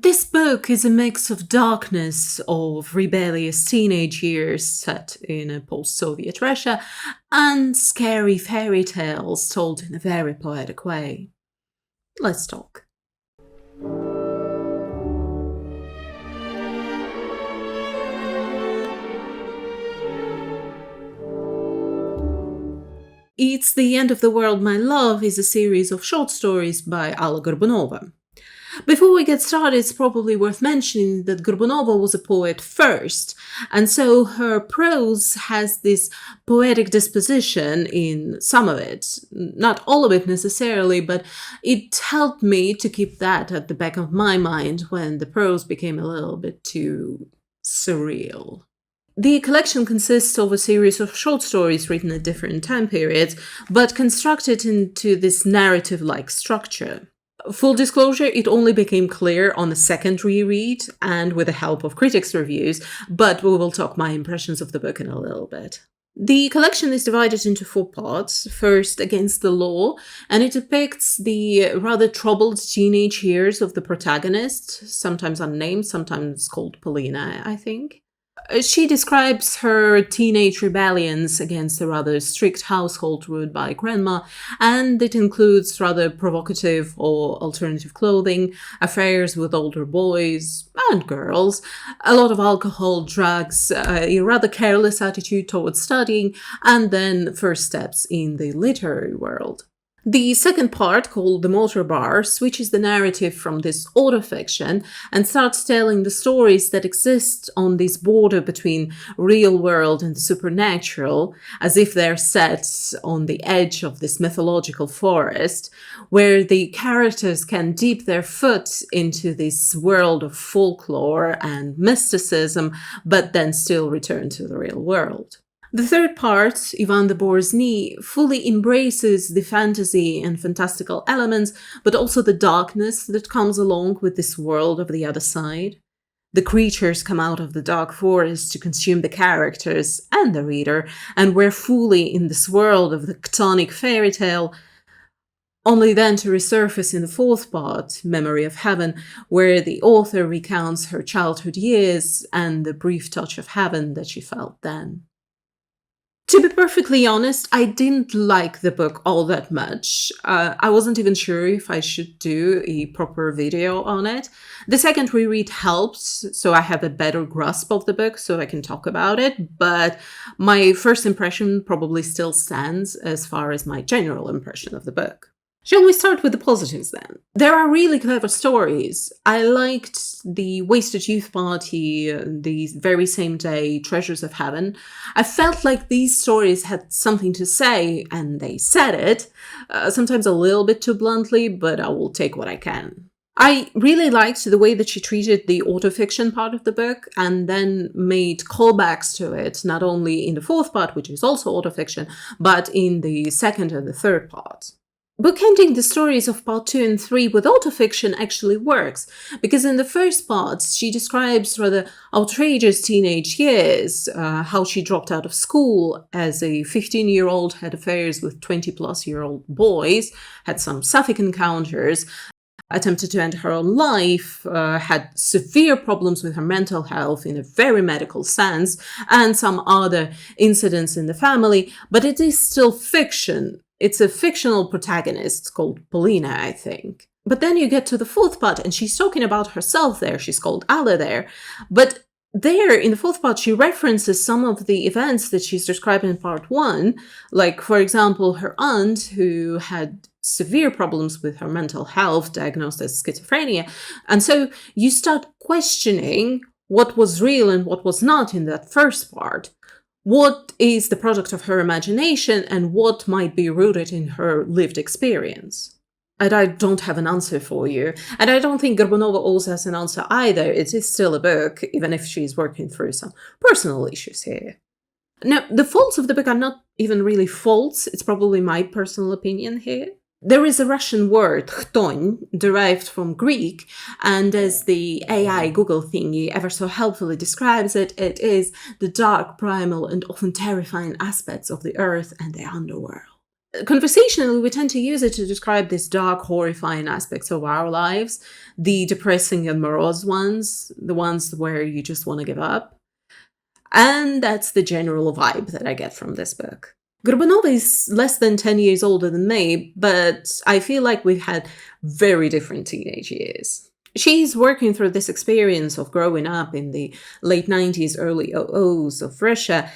This book is a mix of darkness of rebellious teenage years set in a post-Soviet Russia and scary fairy tales told in a very poetic way. Let's talk. It's the End of the World, My Love is a series of short stories by Alla Gorbunova. Before we get started, it's probably worth mentioning that Gorbunova was a poet first, and so her prose has this poetic disposition in some of it. Not all of it necessarily, but it helped me to keep that at the back of my mind when the prose became a little bit too surreal. The collection consists of a series of short stories written at different time periods, but constructed into this narrative-like structure. Full disclosure, it only became clear on a second reread and with the help of critics' reviews, but we will talk my impressions of the book in a little bit. The collection is divided into 4 parts. First, Against the Law, and it depicts the rather troubled teenage years of the protagonist, sometimes unnamed, sometimes called Polina, I think. She describes her teenage rebellions against a rather strict household ruled by grandma, and it includes rather provocative or alternative clothing, affairs with older boys and girls, a lot of alcohol, drugs, a rather careless attitude towards studying, and then first steps in the literary world. The second part, called The Motor Bar, switches the narrative from this autofiction and starts telling the stories that exist on this border between real world and the supernatural, as if they're set on the edge of this mythological forest, where the characters can dip their foot into this world of folklore and mysticism, but then still return to the real world. The third part, Ivan the Boar's Knee, fully embraces the fantasy and fantastical elements, but also the darkness that comes along with this world of the other side. The creatures come out of the dark forest to consume the characters and the reader, and we're fully in this world of the chthonic fairy tale, only then to resurface in the fourth part, Memory of Heaven, where the author recounts her childhood years and the brief touch of heaven that she felt then. To be perfectly honest, I didn't like the book all that much. I wasn't even sure if I should do a proper video on it. The second reread helped, so I have a better grasp of the book so I can talk about it, but my first impression probably still stands as far as my general impression of the book. Shall we start with the positives then? There are really clever stories. I liked the Wasted Youth Party, the very same day, Treasures of Heaven. I felt like these stories had something to say, and they said it, sometimes a little bit too bluntly, but I will take what I can. I really liked the way that she treated the autofiction part of the book and then made callbacks to it, not only in the fourth part, which is also autofiction, but in the second and the third part. Bookending the stories of part 2 and 3 with autofiction actually works, because in the first part she describes rather outrageous teenage years, how she dropped out of school as a 15-year-old, had affairs with 20-plus-year-old boys, had some sapphic encounters, attempted to end her own life, had severe problems with her mental health in a very medical sense, and some other incidents in the family, but it is still fiction. It's a fictional protagonist called Polina, I think. But then you get to the fourth part and she's talking about herself there. She's called Alla there. But there, in the fourth part, she references some of the events that she's described in part 1. Like, for example, her aunt, who had severe problems with her mental health, diagnosed as schizophrenia. And so you start questioning what was real and what was not in that first part. What is the product of her imagination and what might be rooted in her lived experience? And I don't have an answer for you. And I don't think Gorbunova also has an answer either. It is still a book, even if she's working through some personal issues here. Now, the faults of the book are not even really faults. It's probably my personal opinion here. There is a Russian word, chthon, derived from Greek, and as the AI Google thingy ever so helpfully describes it, it is the dark, primal, and often terrifying aspects of the earth and the underworld. Conversationally, we tend to use it to describe these dark, horrifying aspects of our lives, the depressing and morose ones, the ones where you just want to give up. And that's the general vibe that I get from this book. Gorbunova is less than 10 years older than me, but I feel like we've had very different teenage years. She's working through this experience of growing up in the late 90s, early 00s of Russia,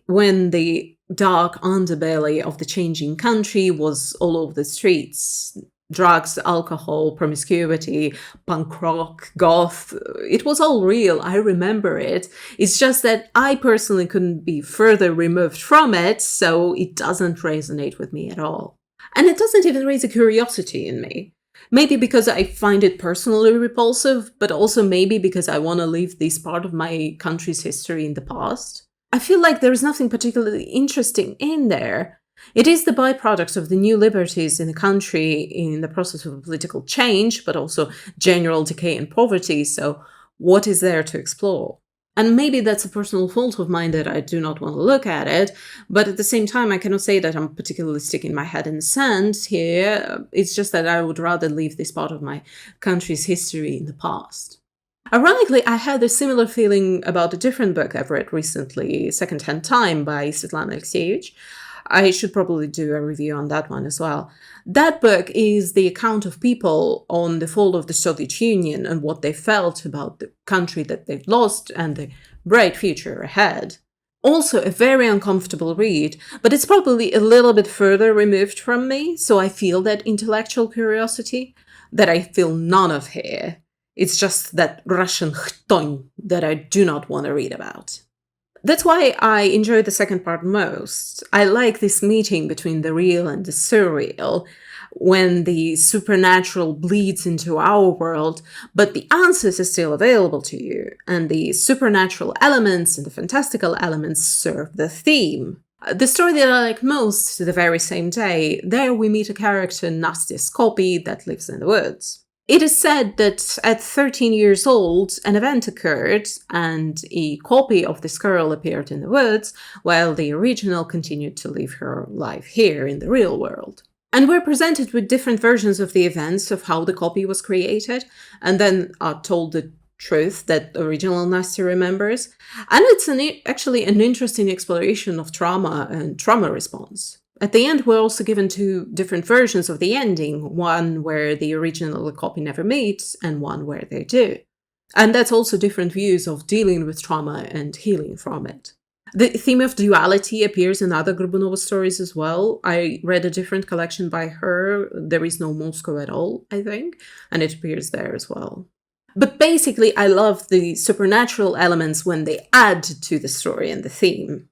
when the dark underbelly of the changing country was all over the streets. Drugs, alcohol, promiscuity, punk rock, goth. It was all real. I remember it. It's just that I personally couldn't be further removed from it, so it doesn't resonate with me at all. And it doesn't even raise a curiosity in me. Maybe because I find it personally repulsive, but also maybe because I want to leave this part of my country's history in the past. I feel like there is nothing particularly interesting in there. It is the byproduct of the new liberties in the country in the process of political change, but also general decay and poverty, so what is there to explore? And maybe that's a personal fault of mine that I do not want to look at it, but at the same time, I cannot say that I'm particularly sticking my head in the sand here. It's just that I would rather leave this part of my country's history in the past. Ironically, I had a similar feeling about a different book I've read recently, Second-Hand Time by Svetlana Alexievich. I should probably do a review on that one as well. That book is the account of people on the fall of the Soviet Union and what they felt about the country that they've lost and the bright future ahead. Also a very uncomfortable read, but it's probably a little bit further removed from me, so I feel that intellectual curiosity that I feel none of here. It's just that Russian chtoń that I do not want to read about. That's why I enjoy the second part most. I like this meeting between the real and the surreal, when the supernatural bleeds into our world, but the answers are still available to you, and the supernatural elements and the fantastical elements serve the theme. The story that I like most, The Very Same Day, there we meet a character, Nastya's copy, that lives in the woods. It is said that at 13 years old, an event occurred and a copy of this girl appeared in the woods, while the original continued to live her life here in the real world. And we're presented with different versions of the events of how the copy was created, and then are told the truth that the original Nastya remembers. And it's actually an interesting exploration of trauma and trauma response. At the end, we're also given two different versions of the ending, one where the original copy never meets, and one where they do. And that's also different views of dealing with trauma and healing from it. The theme of duality appears in other Gorbunova stories as well. I read a different collection by her, There Is No Moscow at All, I think, and it appears there as well. But basically, I love the supernatural elements when they add to the story and the theme.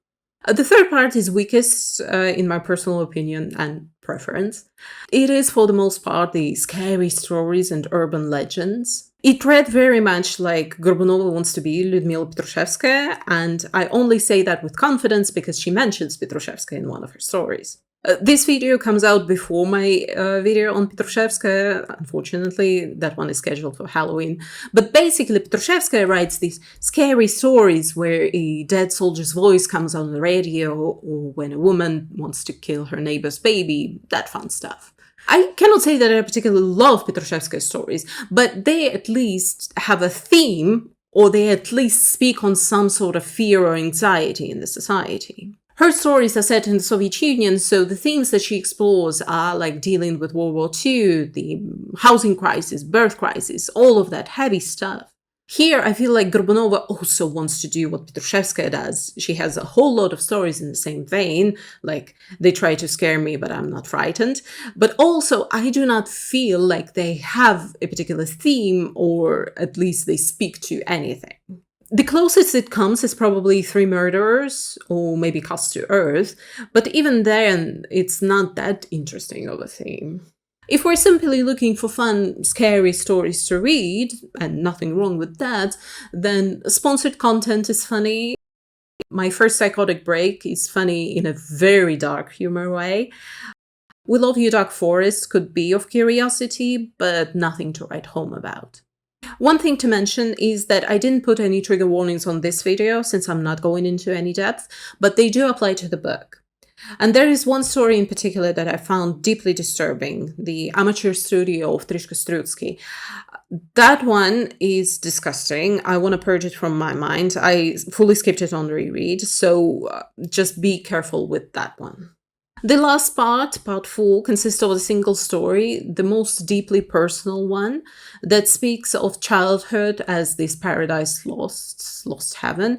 The third part is weakest, in my personal opinion and preference. It is, for the most part, the scary stories and urban legends. It read very much like Gorbunova wants to be Lyudmila Petrushevskaya, and I only say that with confidence because she mentions Petrushevskaya in one of her stories. This video comes out before my video on Petrushevskaya. Unfortunately, that one is scheduled for Halloween. But basically, Petrushevskaya writes these scary stories where a dead soldier's voice comes on the radio, or when a woman wants to kill her neighbor's baby, that fun stuff. I cannot say that I particularly love Petrushevskaya's stories, but they at least have a theme, or they at least speak on some sort of fear or anxiety in the society. Her stories are set in the Soviet Union, so the themes that she explores are like dealing with World War II, the housing crisis, birth crisis, all of that heavy stuff. Here, I feel like Gorbunova also wants to do what Petrushevskaya does. She has a whole lot of stories in the same vein, like they try to scare me, but I'm not frightened. But also, I do not feel like they have a particular theme, or at least they speak to anything. The closest it comes is probably Three Murderers, or maybe Cast to Earth, but even then, it's not that interesting of a theme. If we're simply looking for fun, scary stories to read, and nothing wrong with that, then sponsored content is funny. My First Psychotic Break is funny in a very dark humor way. We Love You Dark Forest could be of curiosity, but nothing to write home about. One thing to mention is that I didn't put any trigger warnings on this video since I'm not going into any depth, but they do apply to the book. And there is one story in particular that I found deeply disturbing, the amateur studio of Trishka Strutsky. That one is disgusting. I want to purge it from my mind. I fully skipped it on reread, so just be careful with that one. The last part 4, consists of a single story, the most deeply personal one, that speaks of childhood as this paradise lost heaven.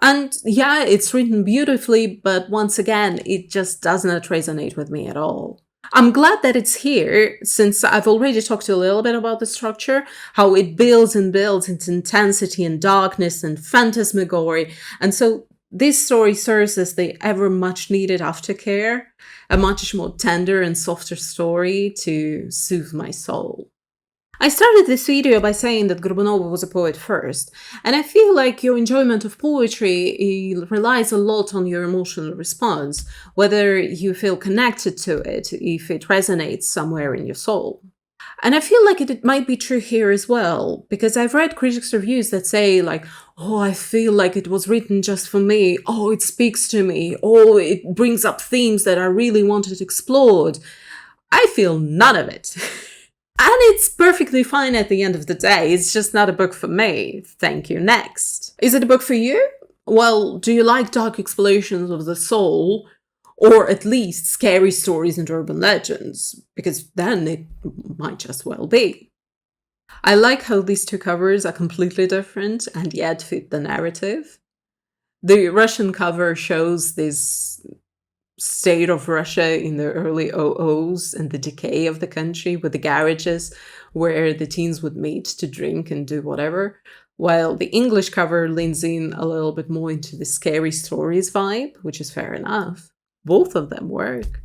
And yeah, it's written beautifully, but once again, it just does not resonate with me at all. I'm glad that it's here, since I've already talked a little bit about the structure, how it builds and builds its intensity and darkness and phantasmagory, and so this story serves as the ever much needed aftercare, a much more tender and softer story to soothe my soul. I started this video by saying that Gorbunova was a poet first, and I feel like your enjoyment of poetry relies a lot on your emotional response, whether you feel connected to it, if it resonates somewhere in your soul. And I feel like it might be true here as well, because I've read critics' reviews that say, like, oh, I feel like it was written just for me, oh, it speaks to me, oh, it brings up themes that I really wanted explored. I feel none of it. And it's perfectly fine at the end of the day. It's just not a book for me. Thank you. Next. Is it a book for you? Well, do you like dark explorations of the soul? Or at least scary stories and urban legends? Because then it might just well be. I like how these two covers are completely different and yet fit the narrative. The Russian cover shows this state of Russia in the early 00s and the decay of the country, with the garages where the teens would meet to drink and do whatever, while the English cover leans in a little bit more into the scary stories vibe, which is fair enough. Both of them work.